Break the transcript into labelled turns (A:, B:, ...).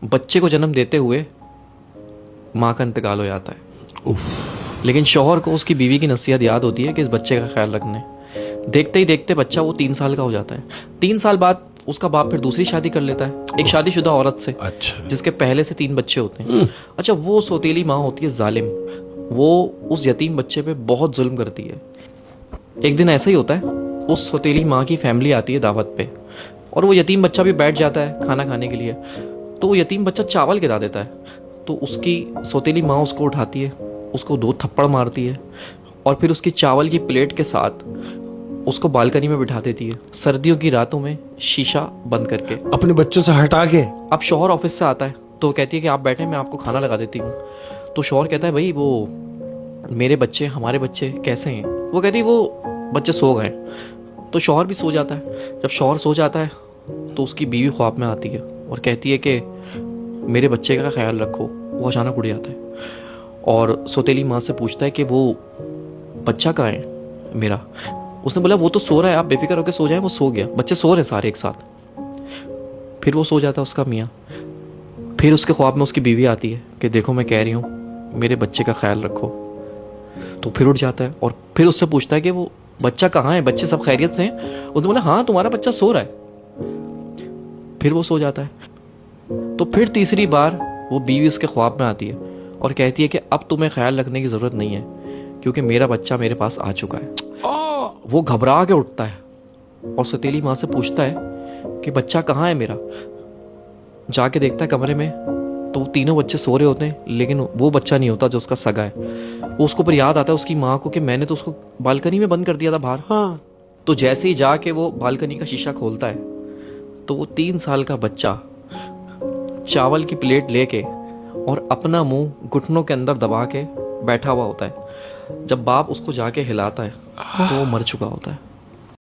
A: बच्चे को जन्म देते हुए माँ का इंतकाल हो जाता है। लेकिन शौहर को उसकी बीवी की नसीहत याद होती है कि इस बच्चे का ख्याल रखने। देखते ही देखते बच्चा वो 3 साल का हो जाता है। 3 साल बाद उसका बाप फिर दूसरी शादी कर लेता है एक शादीशुदा औरत से।
B: अच्छा।
A: जिसके पहले से 3 बच्चे होते हैं। अच्छा, वो सौतेली माँ होती है जालिम। वो उस यतीम बच्चे पे बहुत जुल्म करती है। एक दिन ऐसा ही होता है, उस सौतेली माँ की फैमिली आती है दावत पे और वो यतीम बच्चा भी बैठ जाता है खाना खाने के लिए। तो वो यतीम बच्चा चावल गिरा देता है। तो उसकी सौतेली माँ उसको उठाती है, उसको 2 थप्पड़ मारती है और फिर उसकी चावल की प्लेट के साथ उसको बालकनी में बिठा देती है, सर्दियों की रातों में शीशा बंद करके,
B: अपने बच्चों से हटा के।
A: अब शौहर ऑफिस से आता है तो वो कहती है कि आप बैठे, मैं आपको खाना लगा देती हूँ। तो शौहर कहता है, भाई वो मेरे बच्चे, हमारे बच्चे कैसे हैं? वो कहती है वो बच्चे सो गए। तो शौहर भी सो जाता है। जब शौहर सो जाता है तो उसकी बीवी ख्वाब में आती है और कहती है कि मेरे बच्चे का ख्याल रखो। वो अचानक उड़ जाता है और सौतेली माँ से पूछता है कि वो बच्चा कहाँ है मेरा? उसने बोला वो तो सो रहा है, आप बेफिक्र होकर सो जाएं। वो सो गया, बच्चे सो रहे हैं सारे एक साथ। फिर वो सो जाता है उसका मियाँ। फिर उसके ख्वाब में उसकी बीवी आती है कि देखो मैं कह रही हूँ मेरे बच्चे का ख्याल रखो। तो फिर उठ जाता है और फिर उससे पूछता है कि वो बच्चा कहाँ है, बच्चे सब खैरियत से हैं? उसने बोला हाँ, तुम्हारा बच्चा सो रहा है। फिर वो सो जाता है। तो फिर तीसरी बार वो बीवी उसके ख्वाब में आती है और कहती है कि अब तुम्हें ख्याल रखने की ज़रूरत नहीं है क्योंकि मेरा बच्चा मेरे पास आ चुका है। वो घबरा के उठता है और सौतेली माँ से पूछता है कि बच्चा कहाँ है मेरा? जाके देखता है कमरे में तो वो तीनों बच्चे सो रहे होते हैं, लेकिन वो बच्चा नहीं होता जो उसका सगा है। वो उसको पर याद आता है उसकी माँ को कि मैंने तो उसको बालकनी में बंद कर दिया था बाहर।
B: हाँ।
A: तो जैसे ही जाके वो बालकनी का शीशा खोलता है तो वो 3 साल का बच्चा चावल की प्लेट लेके और अपना मुंह घुटनों के अंदर दबा के बैठा हुआ होता है। जब बाप उसको जाके हिलाता है तो वो मर चुका होता है।